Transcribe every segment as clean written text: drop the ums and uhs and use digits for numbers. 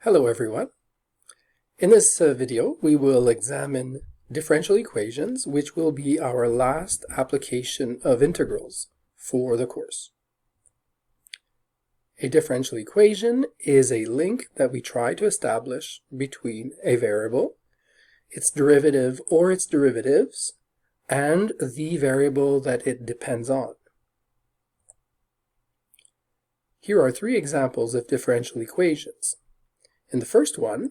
Hello everyone. In this video we will examine differential equations, which will be our last application of integrals for the course. A differential equation is a link that we try to establish between a variable, its derivative or its derivatives, and the variable that it depends on. Here are three examples of differential equations. In the first one,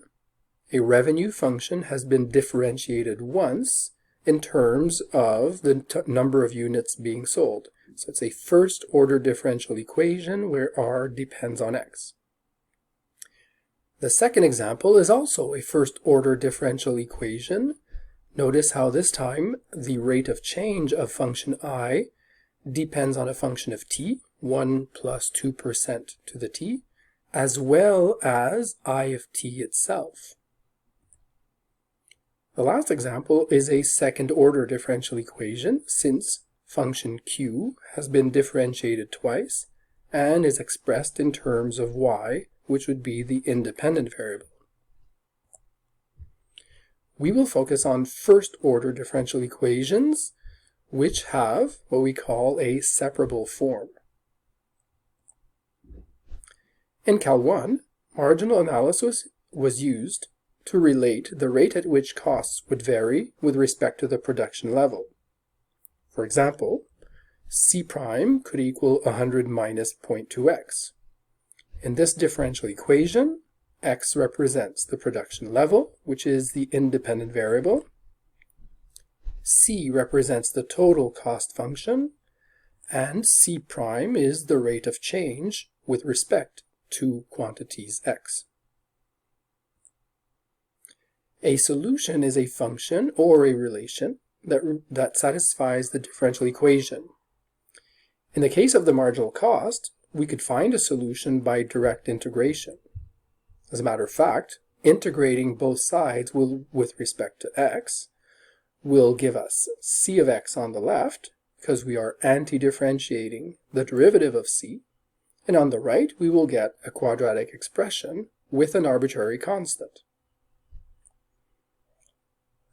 a revenue function has been differentiated once in terms of the number of units being sold. So it's a first-order differential equation where r depends on x. The second example is also a first-order differential equation. Notice how this time the rate of change of function I depends on a function of t, 1 plus 2% to the t, as well as I of t itself. The last example is a second-order differential equation, since function q has been differentiated twice and is expressed in terms of y, which would be the independent variable. We will focus on first-order differential equations, which have what we call a separable form. In Cal 1, marginal analysis was used to relate the rate at which costs would vary with respect to the production level. For example, C prime could equal 100 minus 0.2x. In this differential equation, x represents the production level, which is the independent variable. C represents the total cost function, and C prime is the rate of change with respect to quantities x. A solution is a function or a relation that satisfies the differential equation. In the case of the marginal cost, we could find a solution by direct integration. As a matter of fact, integrating both sides with respect to x will give us c of x on the left, because we are anti-differentiating the derivative of c, and on the right we will get a quadratic expression with an arbitrary constant.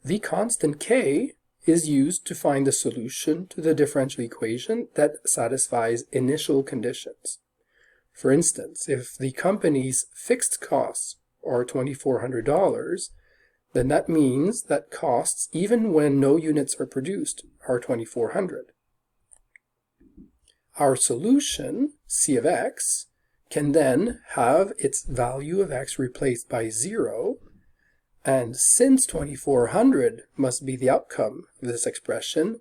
The constant k is used to find the solution to the differential equation that satisfies initial conditions. For instance, if the company's fixed costs are $2,400, then that means that costs, even when no units are produced, are $2,400. Our solution, c of x, can then have its value of x replaced by 0, and since 2,400 must be the outcome of this expression,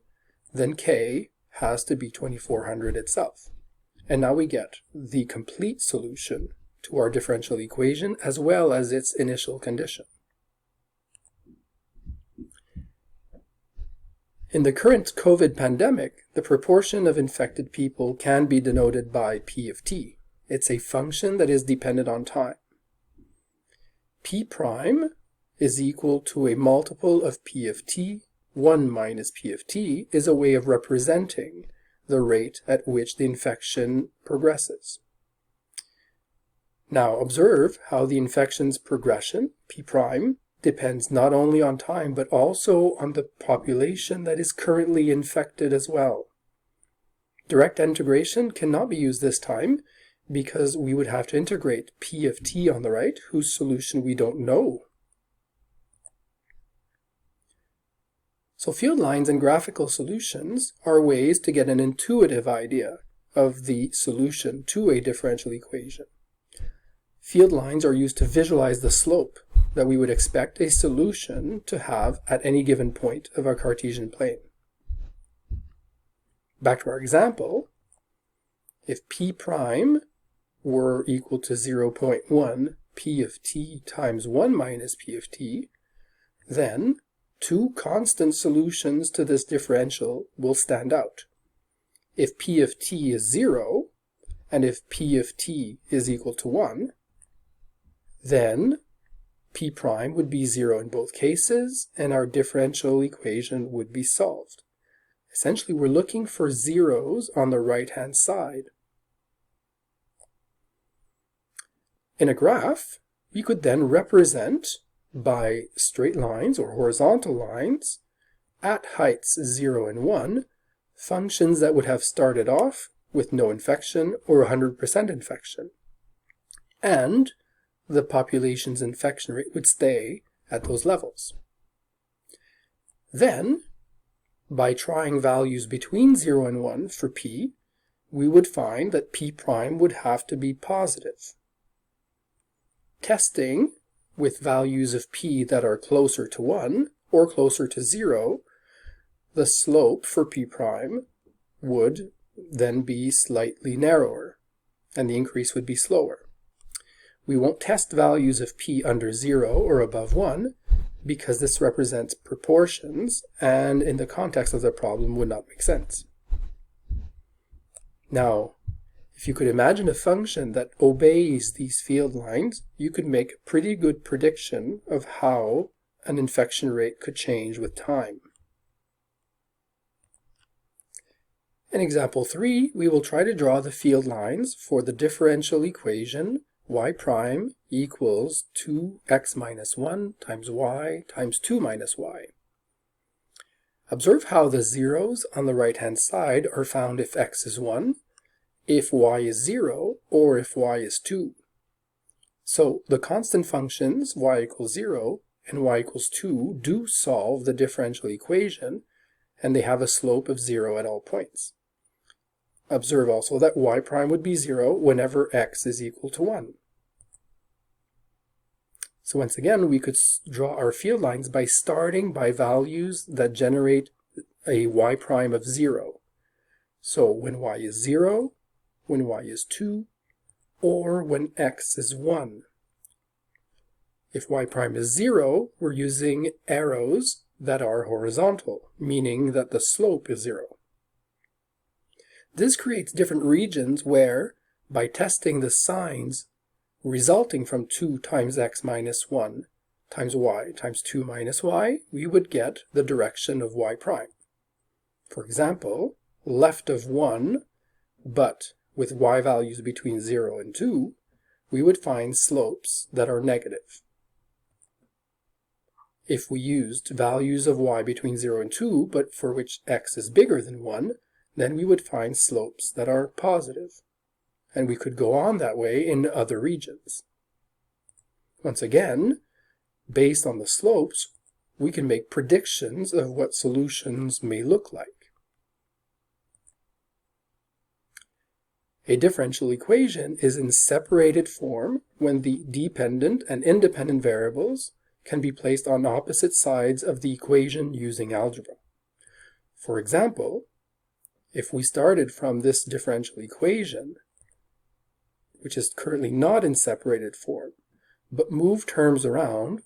then k has to be 2,400 itself. And now we get the complete solution to our differential equation as well as its initial condition. In the current Covid pandemic, the proportion of infected people can be denoted by p of t. It's a function that is dependent on time. P prime is equal to a multiple of p of t. 1 minus p of t is a way of representing the rate at which the infection progresses. Now observe how the infection's progression, p prime, depends not only on time but also on the population that is currently infected as well. Direct integration cannot be used this time because we would have to integrate p of t on the right, whose solution we don't know. So field lines and graphical solutions are ways to get an intuitive idea of the solution to a differential equation. Field lines are used to visualize the slope that we would expect a solution to have at any given point of our Cartesian plane. Back to our example, if p prime were equal to 0.1 p of t times 1 minus p of t, then two constant solutions to this differential will stand out. If p of t is 0, and if p of t is equal to 1, then p prime would be 0 in both cases, and our differential equation would be solved. Essentially, we're looking for zeros on the right-hand side. In a graph, we could then represent by straight lines or horizontal lines at heights 0 and 1 functions that would have started off with no infection or 100% infection. And the population's infection rate would stay at those levels. Then, by trying values between 0 and 1 for p, we would find that p prime would have to be positive. Testing with values of p that are closer to 1 or closer to 0, the slope for p prime would then be slightly narrower, and the increase would be slower. We won't test values of p under 0 or above 1 because this represents proportions and in the context of the problem would not make sense. Now, if you could imagine a function that obeys these field lines, you could make a pretty good prediction of how an infection rate could change with time. In example 3, we will try to draw the field lines for the differential equation y prime equals 2x minus 1 times y times 2 minus y. Observe how the zeros on the right-hand side are found if x is 1, if y is 0, or if y is 2. So the constant functions y equals 0 and y equals 2 do solve the differential equation, and they have a slope of 0 at all points. Observe also that y prime would be 0 whenever x is equal to 1. So once again, we could draw our field lines by starting by values that generate a y prime of 0. So when y is 0, when y is 2, or when x is 1. If y prime is 0, we're using arrows that are horizontal, meaning that the slope is 0. This creates different regions where, by testing the signs resulting from 2 times x minus 1 times y times 2 minus y, we would get the direction of y prime. For example, left of 1, but with y values between 0 and 2, we would find slopes that are negative. If we used values of y between 0 and 2, but for which x is bigger than 1, then we would find slopes that are positive. And we could go on that way in other regions. Once again, based on the slopes, we can make predictions of what solutions may look like. A differential equation is in separated form when the dependent and independent variables can be placed on opposite sides of the equation using algebra. For example, if we started from this differential equation, which is currently not in separated form, but move terms around,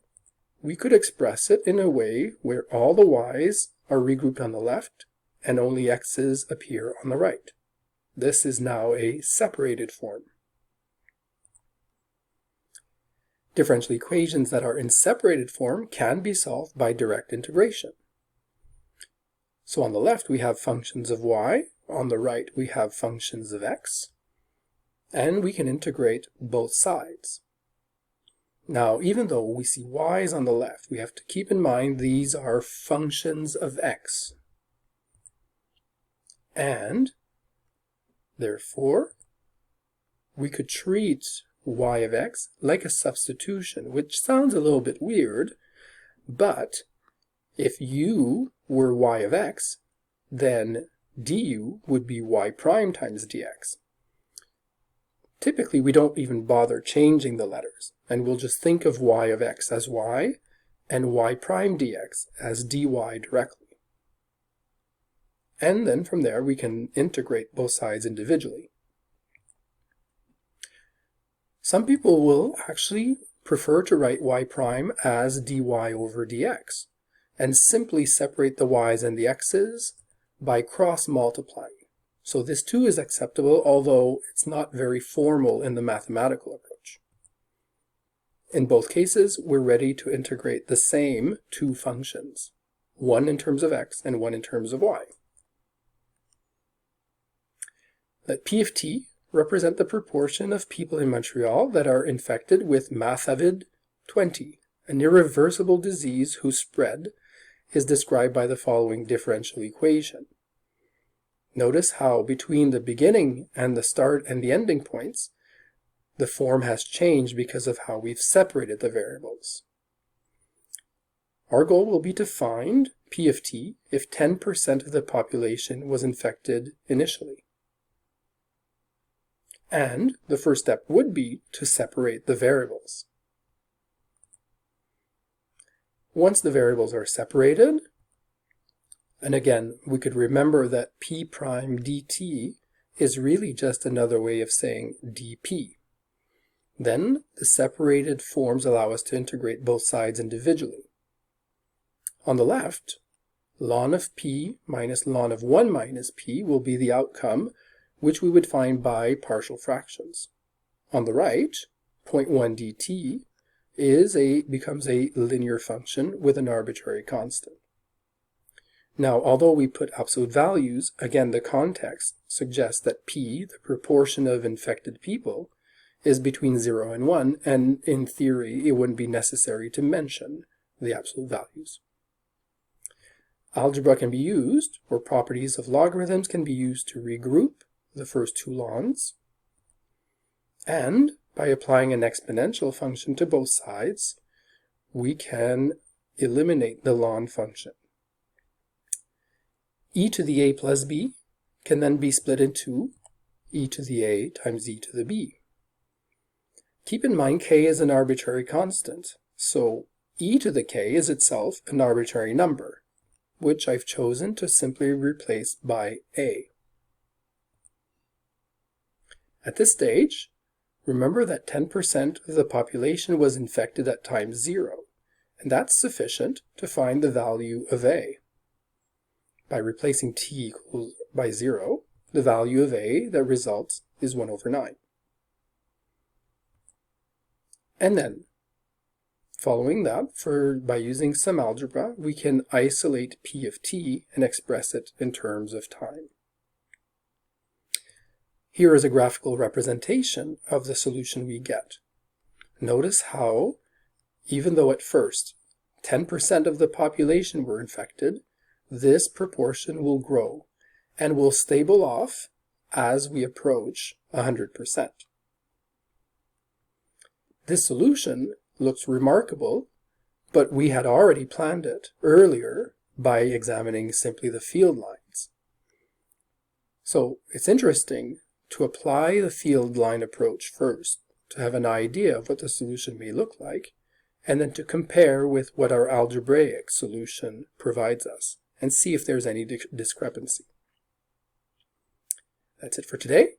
we could express it in a way where all the y's are regrouped on the left and only x's appear on the right. This is now a separated form. Differential equations that are in separated form can be solved by direct integration. So on the left we have functions of y, on the right we have functions of x, and we can integrate both sides. Now, even though we see y's on the left, we have to keep in mind these are functions of x. And therefore, we could treat y of x like a substitution, which sounds a little bit weird, but if u were y of x, then du would be y prime times dx. Typically, we don't even bother changing the letters, and we'll just think of y of x as y, and y prime dx as dy directly. And then from there, we can integrate both sides individually. Some people will actually prefer to write y prime as dy over dx, and simply separate the y's and the x's by cross-multiplying. So this too is acceptable, although it's not very formal in the mathematical approach. In both cases, we're ready to integrate the same two functions, one in terms of x and one in terms of y. Let p of t represent the proportion of people in Montreal that are infected with Mathavid 20, an irreversible disease whose spread is described by the following differential equation. Notice how between the beginning and the start and the ending points, the form has changed because of how we've separated the variables. Our goal will be to find P of t if 10% of the population was infected initially. And the first step would be to separate the variables. Once the variables are separated, and again, we could remember that p prime dt is really just another way of saying dp. Then the separated forms allow us to integrate both sides individually. On the left, ln of p minus ln of 1 minus p will be the outcome, which we would find by partial fractions. On the right, 0.1 dt becomes a linear function with an arbitrary constant. Now, although we put absolute values, again, the context suggests that p, the proportion of infected people, is between 0 and 1, and in theory, it wouldn't be necessary to mention the absolute values. Algebra can be used, or properties of logarithms can be used to regroup the first two lns, and by applying an exponential function to both sides, we can eliminate the ln function. E to the a plus b can then be split into e to the a times e to the b. Keep in mind k is an arbitrary constant, so e to the k is itself an arbitrary number, which I've chosen to simply replace by a. At this stage, remember that 10% of the population was infected at time 0, and that's sufficient to find the value of a. By replacing t equals by 0, the value of a that results is 1 over 9. And then, following that, by using some algebra, we can isolate p of t and express it in terms of time. Here is a graphical representation of the solution we get. Notice how, even though at first 10% of the population were infected, this proportion will grow and will stable off as we approach 100%. This solution looks remarkable, but we had already planned it earlier by examining simply the field lines. So it's interesting to apply the field line approach first, to have an idea of what the solution may look like, and then to compare with what our algebraic solution provides us, and see if there's any discrepancy. That's it for today.